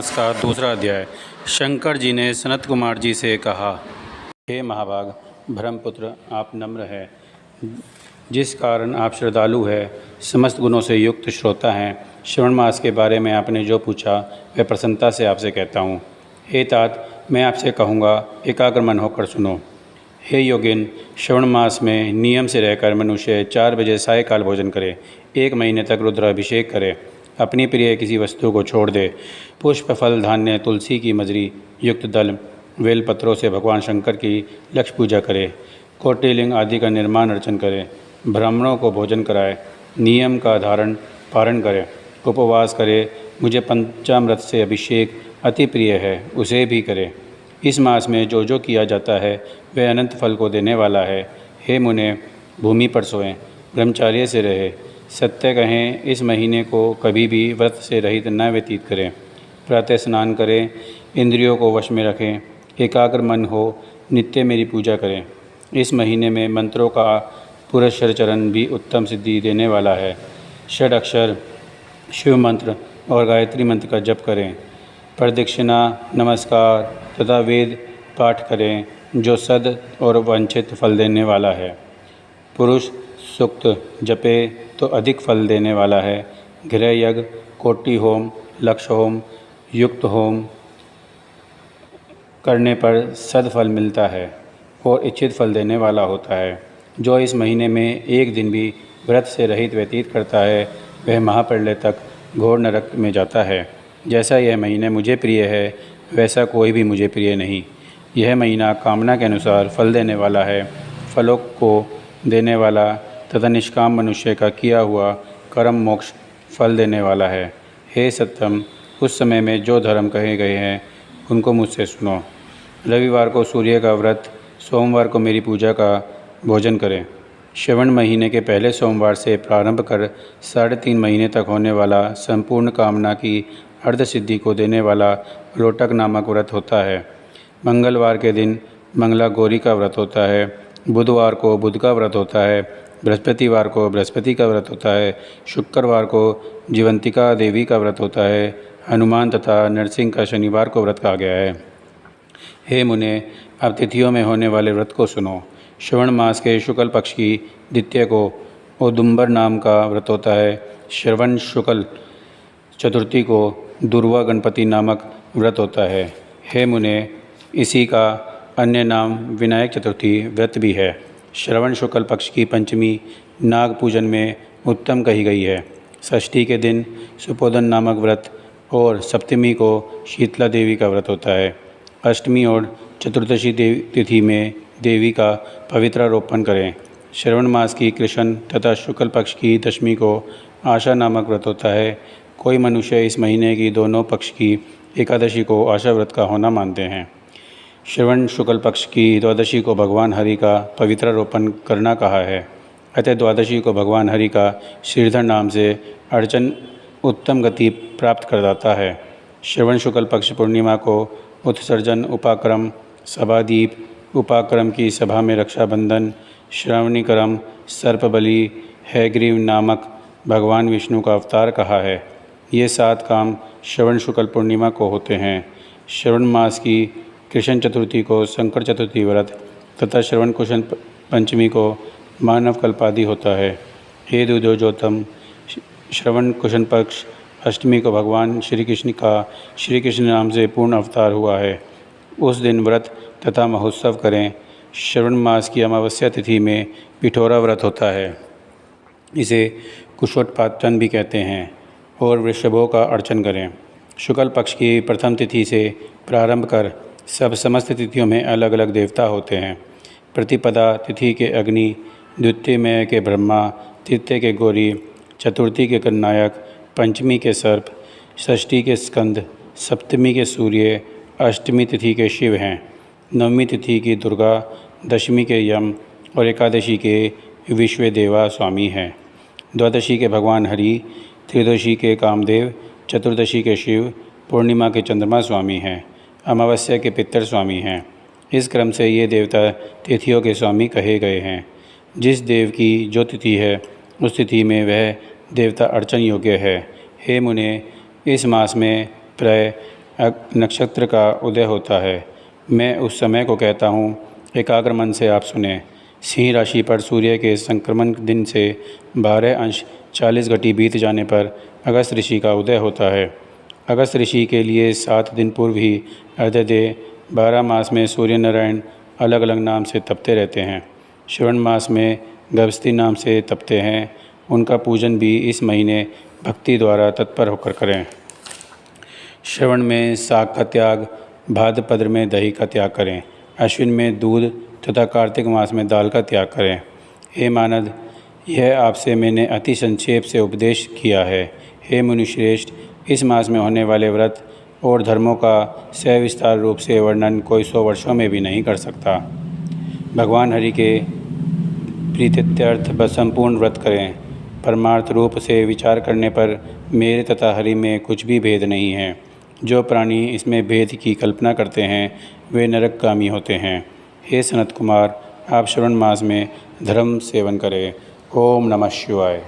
मास का दूसरा अध्याय। शंकर जी ने सनत कुमार जी से कहा, हे महाभाग ब्रह्मपुत्र, आप नम्र हैं, जिस कारण आप श्रद्धालु हैं, समस्त गुणों से युक्त श्रोता हैं। श्रवण मास के बारे में आपने जो पूछा वह प्रसन्नता से आपसे कहता हूँ। हे तात, मैं आपसे कहूँगा, एकाग्र मन होकर सुनो। हे योगिन, श्रवण मास में नियम से रहकर मनुष्य 4 बजे सायकाल भोजन करे, 1 महीने तक रुद्राभिषेक करे, अपनी प्रिय किसी वस्तु को छोड़ दे, पुष्प फल धान्य तुलसी की मजरी युक्त दल बेलपत्रों से भगवान शंकर की लक्ष्य पूजा करे, कोटिलिंग आदि का निर्माण अर्चन करे, ब्राह्मणों को भोजन कराए, नियम का धारण पारण करे, उपवास करे, मुझे पंचामृत से अभिषेक अति प्रिय है उसे भी करे। इस मास में जो जो किया जाता है वह अनंत फल को देने वाला है। हे मुने, भूमि पर सोएं, ब्रह्मचार्य से रहे, सत्य कहें, इस महीने को कभी भी व्रत से रहित न व्यतीत करें। प्रातः स्नान करें, इंद्रियों को वश में रखें, एकाग्र मन हो, नित्य मेरी पूजा करें। इस महीने में मंत्रों का पुरस्कार चरण भी उत्तम सिद्धि देने वाला है। 6 अक्षर शिव मंत्र और गायत्री मंत्र का जप करें, प्रदक्षिणा नमस्कार तथा वेद पाठ करें, जो सद और वांछित फल देने वाला है। पुरुष सूक्त जपे तो अधिक फल देने वाला है। गृह यज्ञ, कोटि होम, लक्ष्य होम, युक्त होम करने पर सदफल मिलता है और इच्छित फल देने वाला होता है। जो इस महीने में एक दिन भी व्रत से रहित व्यतीत करता है वह महाप्रलय तक घोर नरक में जाता है। जैसा यह महीने मुझे प्रिय है वैसा कोई भी मुझे प्रिय नहीं। यह महीना कामना के अनुसार फल देने वाला है, फलों को देने वाला तथा निष्काम मनुष्य का किया हुआ कर्म मोक्ष फल देने वाला है। हे सत्यम, उस समय में जो धर्म कहे गए हैं उनको मुझसे सुनो। रविवार को सूर्य का व्रत, सोमवार को मेरी पूजा का भोजन करें। श्रवण महीने के पहले सोमवार से प्रारंभ कर 3.5 महीने तक होने वाला संपूर्ण कामना की अर्ध सिद्धि को देने वाला रोटक नामक व्रत होता है। मंगलवार के दिन मंगला गौरी का व्रत होता है, बुधवार को बुध का व्रत होता है, बृहस्पतिवार को बृहस्पति का व्रत होता है, शुक्रवार को जीवंतिका देवी का व्रत होता है, हनुमान तथा नरसिंह का शनिवार को व्रत कहा गया है। हे मुने, अब तिथियों में होने वाले व्रत को सुनो। श्रवण मास के शुक्ल पक्ष की द्वितीय को औदुंबर नाम का व्रत होता है। श्रवण शुक्ल चतुर्थी को दुर्वा गणपति नामक व्रत होता है। हे मुने, इसी का अन्य नाम विनायक चतुर्थी व्रत भी है। श्रवण शुक्ल पक्ष की पंचमी नाग पूजन में उत्तम कही गई है। षष्ठी के दिन सुपोदन नामक व्रत और सप्तमी को शीतला देवी का व्रत होता है। अष्टमी और चतुर्दशी तिथि में देवी का पवित्रारोपण करें। श्रवण मास की कृष्ण तथा शुक्ल पक्ष की दशमी को आशा नामक व्रत होता है। कोई मनुष्य इस महीने की दोनों पक्ष की एकादशी को आशा व्रत का होना मानते हैं। श्रवण शुक्ल पक्ष की द्वादशी को भगवान हरि का पवित्रारोपण करना कहा है। अतः द्वादशी को भगवान हरि का श्रीधर नाम से अर्चन उत्तम गति प्राप्त कर जाता है। श्रवण शुक्ल पक्ष पूर्णिमा को उत्सर्जन, उपाक्रम, सभादीप, उपाक्रम की सभा में रक्षाबंधन, श्रावणीकरम, सर्पबलि, हैग्रीव नामक भगवान विष्णु का अवतार कहा है। ये 7 काम श्रवण शुक्ल पूर्णिमा को होते हैं। श्रवण मास की कृष्ण चतुर्थी को शंकर चतुर्थी व्रत तथा श्रवण कृष्ण पंचमी को मानव कल्पादि होता है। हे द्विजोतम, श्रवण कृष्ण पक्ष अष्टमी को भगवान श्री कृष्ण का श्री कृष्ण नाम से पूर्ण अवतार हुआ है। उस दिन व्रत तथा महोत्सव करें। श्रवण मास की अमावस्या तिथि में पिठोरा व्रत होता है। इसे कुशोत्पाटन भी कहते हैं और वृषभों का अर्चन करें। शुक्ल पक्ष की प्रथम तिथि से प्रारंभ कर समस्त तिथियों में अलग अलग देवता होते हैं। प्रतिपदा तिथि के अग्नि, द्वितीय में के ब्रह्मा, तृतीय के गौरी, चतुर्थी के गणनायक, पंचमी के सर्प, षष्ठी के स्कंद, सप्तमी के सूर्य, अष्टमी तिथि के शिव हैं, नवमी तिथि की दुर्गा, दशमी के यम और एकादशी के विश्वदेवा स्वामी हैं। द्वादशी के भगवान हरि, त्रयोदशी के कामदेव, चतुर्दशी के शिव, पूर्णिमा के चंद्रमा स्वामी हैं, अमावस्या के पितर स्वामी हैं। इस क्रम से ये देवता तिथियों के स्वामी कहे गए हैं। जिस देव की जो तिथि है उस तिथि में वह देवता अर्चन योग्य है। हे मुने, इस मास में प्राय नक्षत्र का उदय होता है। मैं उस समय को कहता हूँ, एकाग्र मन से आप सुने। सिंह राशि पर सूर्य के संक्रमण दिन से 12 अंश 40 घटी बीत जाने पर अगस्त ऋषि का उदय होता है। अगस्त ऋषि के लिए 7 दिन पूर्व ही अर्धोदय। 12 मास में सूर्य नारायण अलग अलग नाम से तपते रहते हैं। श्रवण मास में गर्भस्थी नाम से तपते हैं। उनका पूजन भी इस महीने भक्ति द्वारा तत्पर होकर करें। श्रवण में साग का त्याग, भाद्रपद में दही का त्याग करें। अश्विन में दूध तथा कार्तिक मास में दाल का त्याग करें। हे मानद, यह आपसे मैंने अति संक्षेप से उपदेश किया है। हे मुनिश्रेष्ठ, इस मास में होने वाले व्रत और धर्मों का सविस्तार रूप से वर्णन कोई 100 वर्षों में भी नहीं कर सकता। भगवान हरि के प्रीत्यर्थ संपूर्ण व्रत करें। परमार्थ रूप से विचार करने पर मेरे तथा हरि में कुछ भी भेद नहीं है। जो प्राणी इसमें भेद की कल्पना करते हैं वे नरकगामी होते हैं। हे सनत कुमार, आप श्रवण मास में धर्म सेवन करें। ओम नमः शिवाय।